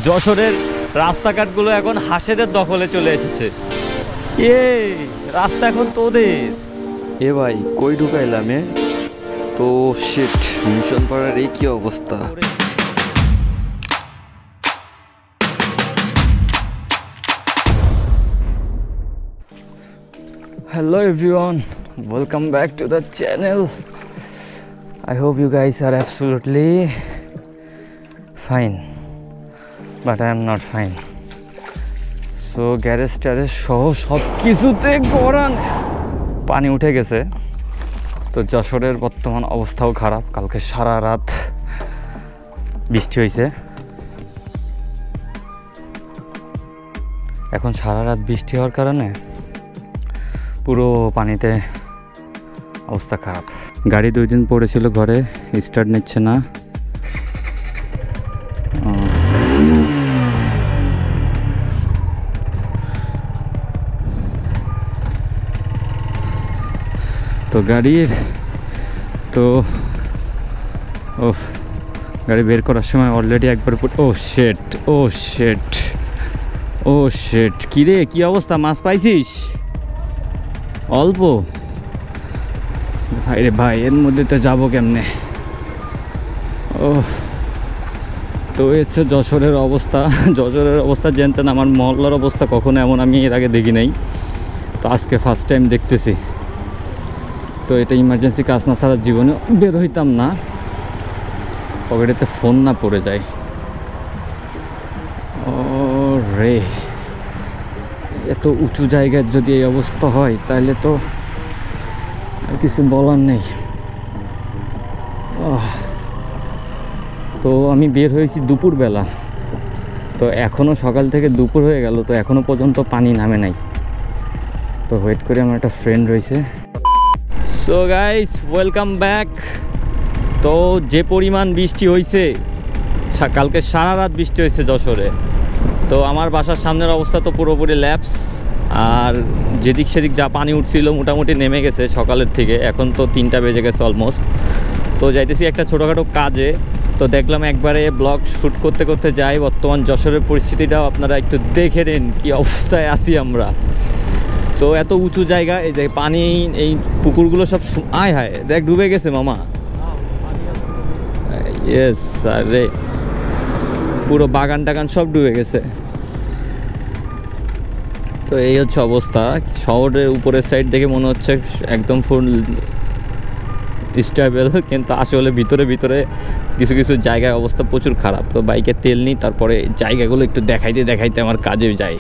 যশোরের রাস্তাঘাটগুলো এখন হাসেদের দখলে চলে এসেছে। রাস্তা এখন তোদের। এ ভাই কই ঢুকাইলাম তো শিট, মিশন পাড়ার এই কি অবস্থা। Hello everyone, welcome back to the channel. I hope you guys are absolutely fine, but I am not fine. So garage ট্যারেজ সহ সব কিছুতে গড়ান পানি উঠে গেছে। তো যশোরের বর্তমান অবস্থাও খারাপ। কালকে সারা রাত বৃষ্টি হয়েছে, এখন সারা রাত বৃষ্টি হওয়ার কারণে পুরো পানিতে অবস্থা খারাপ। গাড়ি 2 দিন পড়েছিল ঘরে, স্টার্ট নিচ্ছে না। তো গাড়ির গাড়ি বের করার সময় অলরেডি একবার ও শেট কিরে, কি অবস্থা? মাছ পাইছিস? অল্প ভাই রে ভাই, এর মধ্যে তো যাবো কেমনে? তো হচ্ছে যশোরের অবস্থা জানতেন, আমার মহল্লার অবস্থা কখনো এমন আমি এর আগে দেখি নাই। তো আজকে ফার্স্ট টাইম দেখতেছি। তো এটা ইমার্জেন্সি কাজ না ছাড়া জীবনে বের হইতাম না, পকেটেতে ফোন না পড়ে যায়। ও রে, এত উঁচু জায়গায় যদি এই অবস্থা হয় তাহলে তো আর কিছু বলার নেই। তো আমি বের হয়েছি দুপুরবেলা, তো এখনও সকাল থেকে দুপুর হয়ে গেল, তো এখনও পর্যন্ত পানি নামে নাই। তো ওয়েট করে আমার একটা ফ্রেন্ড রয়েছে। So guys, welcome back. তো যে পরিমাণ বৃষ্টি হয়েছে, কালকে সারা রাত বৃষ্টি হয়েছে যশোরে। তো আমার বাসার সামনের অবস্থা তো পুরোপুরি ল্যাপস, আর যেদিক সেদিক যা পানি উঠছিল মোটামুটি নেমে গেছে সকালের থেকে। এখন তো 3টা বেজে গেছে অলমোস্ট। তো যাইতেছি একটা ছোটোখাটো কাজে, তো দেখলাম একবারে ব্লগ শ্যুট করতে করতে যাই। বর্তমান যশোরের পরিস্থিতিটাও আপনারা একটু দেখে নিন কী অবস্থায় আছি আমরা। তো এত উঁচু জায়গা, এই যে পানি, এই পুকুরগুলো সব হায় দেখ ডুবে গেছে মামা। ইয়েস আরে, পুরো বাগান টাগান সব ডুবে গেছে। তো এই হচ্ছে অবস্থা। শহরের উপরের সাইড দেখে মনে হচ্ছে একদম ফুল স্টেবল, কিন্তু আসলে ভিতরে কিছু কিছু জায়গায় অবস্থা প্রচুর খারাপ। তো বাইকে তেল নিই, তারপরে জায়গাগুলো একটু দেখাইতে আমার কাজে যাই।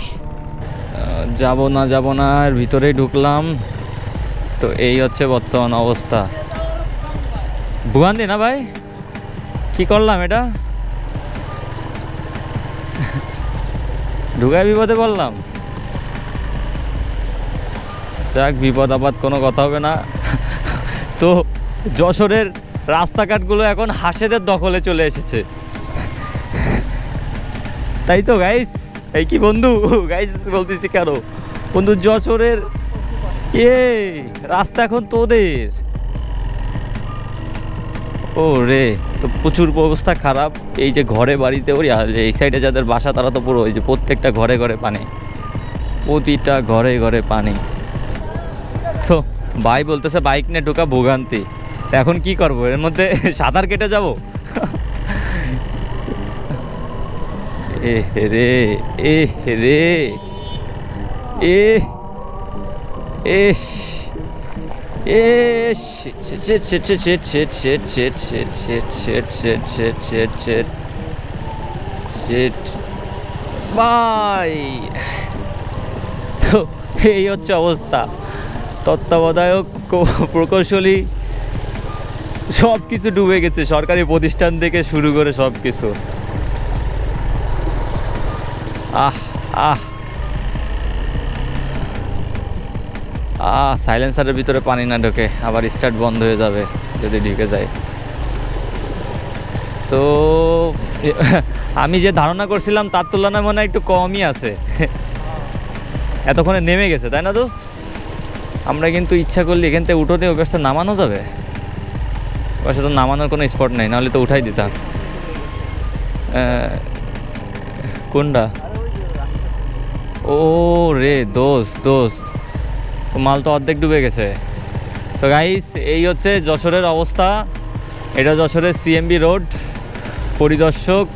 যাব না এর ভিতরেই ঢুকলাম। তো এই হচ্ছে বর্তমান অবস্থা। ভুগান্তি না ভাই, কি করলাম এটা? ঢুকায় বিপদে বললাম। যাক, বিপদ আপদ কোনো কথা হবে না। তো যশোরের রাস্তাঘাটগুলো এখন হাসেদের দখলে চলে এসেছে, তাই তো গাইস? এই কি বন্ধু, গাইস বলতেছি কেন বন্ধু, যশোরের রাস্তা এখন তোদের। ও রে, তো প্রচুর অবস্থা খারাপ। এই যে ঘরে বাড়িতে ওই এই সাইডে যাদের বাসা তারা তো পুরো, ওই যে প্রত্যেকটা ঘরে পানি, প্রতিটা ঘরে পানি। তো ভাই বলতেছে বাইক নিয়ে ঢোকা ভোগান্তি। তো এখন কি করবো, এর মধ্যে সাঁতার কেটে যাবো? ভাই তো এই হচ্ছে অবস্থা। তত্ত্বাবধায়ক প্রকৌশলী সব কিছু ডুবে গেছে, সরকারি প্রতিষ্ঠান থেকে শুরু করে সব কিছু। সাইলেন্সারের ভিতরে পানি না ঢোকে, আবার স্টার্ট বন্ধ হয়ে যাবে যদি ঢুকে যায়। তো আমি যে ধারণা করছিলাম তার তুলনায় মনে হয় একটু কমই আছে। এতক্ষণে নেমে গেছে, তাই না দোস্ত? আমরা কিন্তু ইচ্ছা করলে এখান থেকে উঠোতে ওই পাশটা নামানো যাবে। পাশে তো নামানোর কোনো স্পট নেই, নাহলে তো উঠাই দিতাম। কোনটা? ও রে দোস্ত, তো মাল তো অর্ধেক ডুবে গেছে। তো গাইস, এই হচ্ছে যশোরের অবস্থা। এটা যশোরের সিএমবি রোড, পরিদর্শক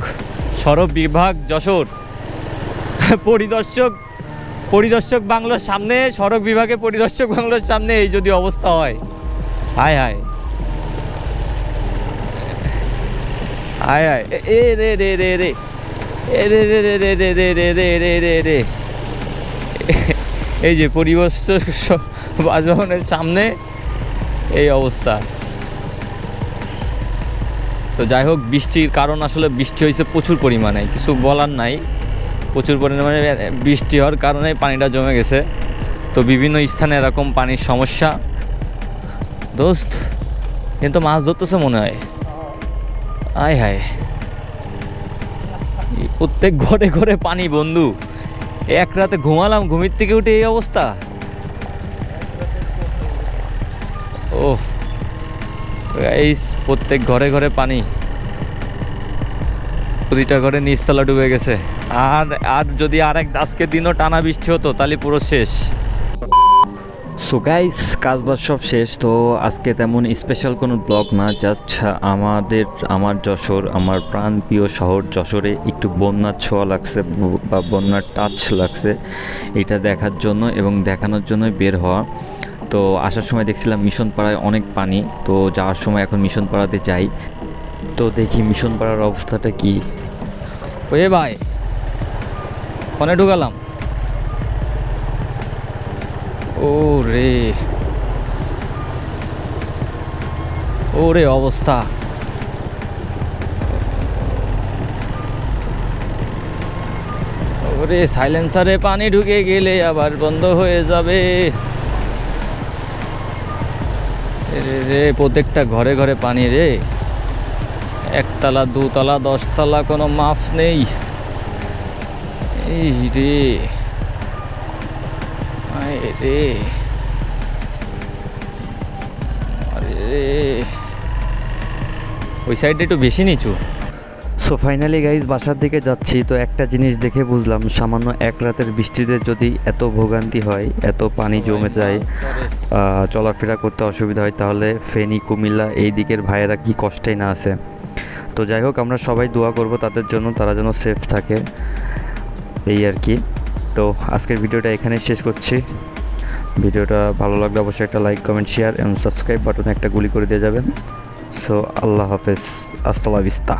সড়ক বিভাগ যশোর। পরিদর্শক বাংলোর সামনে, সড়ক বিভাগে পরিদর্শক বাংলোর সামনে এই যদি অবস্থা হয়, হায় হায় হায় হায়, এ রে রে রে রে এ রে রে রে রে রে রে রে রে রে রে রে। এই যে পরিদর্শক বাসভবনের সামনে এই অবস্থা। তো যাই হোক, বৃষ্টির কারণ আসলে বৃষ্টি হয়েছে প্রচুর পরিমাণে, কিছু বলার নাই। প্রচুর পরিমাণে বৃষ্টি হওয়ার কারণে পানিটা জমে গেছে। তো বিভিন্ন স্থানে এরকম পানির সমস্যা। দোস্ত কিন্তু মাছ ধরতেছে মনে হয়, আয় হায়, প্রত্যেক ঘরে ঘরে পানি বন্ধু। এক রাতে ঘুমালাম, ঘুমির থেকে উঠে এই অবস্থা। ও গাইস, প্রত্যেক ঘরে ঘরে পানি, প্রতিটা ঘরে নিচতলা ডুবে গেছে। আর যদি আজকের দিনও টানা বৃষ্টি হতো তাহলে পুরো শেষ। সো গাইস, কাজবাজ সব শেষ। তো আজকে তেমন স্পেশাল কোনো ব্লগ না, জাস্ট আমার যশোর, আমার প্রাণ প্রিয় শহর যশোরে একটু বন্যার ছোঁয়া লাগছে বা বন্যার টাচ লাগছে, এটা দেখার জন্য এবং দেখানোর জন্যই বের হওয়া। তো আসার সময় দেখছিলাম মিশন পাড়ায় অনেক পানি, তো যাওয়ার সময় এখন মিশন পাড়াতে যাই, তো দেখি মিশন পাড়ার অবস্থাটা কি। ওয়ে ভাই, ফোনে ঢুকালাম। ও রে অবস্থা। ওরে সাইলেন্সারে পানি ঢুকে গেলে আবার বন্ধ হয়ে যাবে। রে প্রত্যেকটা ঘরে ঘরে পানি রে, একতলা, দুতলা, 10 তলা, কোনো মাফ নেই। এই রে, আয় রে, আরে রে, ওই সাইডে একটু বেশি নিচু। সো ফাইনালি গাইজ বাসার দিকে যাচ্ছি। তো একটা জিনিস দেখে বুঝলাম, সামান্য এক রাতের বৃষ্টিতে যদি এত ভোগান্তি হয়, এত পানি জমে যায়, চলাফেরা করতে অসুবিধা হয়, তাহলে ফেনী, কুমিল্লা এই দিকের ভাইয়েরা কি কষ্টেই না আছে। তো যাই হোক, আমরা সবাই দোয়া করব তাদের জন্য, তারা যেন সেফ থাকে, এই আর কি। তো আজকের ভিডিওটা এখানে শেষ করছি। ভিডিওটা ভালো লাগলে অবশ্যই একটা লাইক, কমেন্ট, শেয়ার এবং সাবস্ক্রাইব বাটনে একটা গুলি করে দিয়ে যাবেন। সো আল্লাহ হাফেজ, আসসালাম ভিস্তা।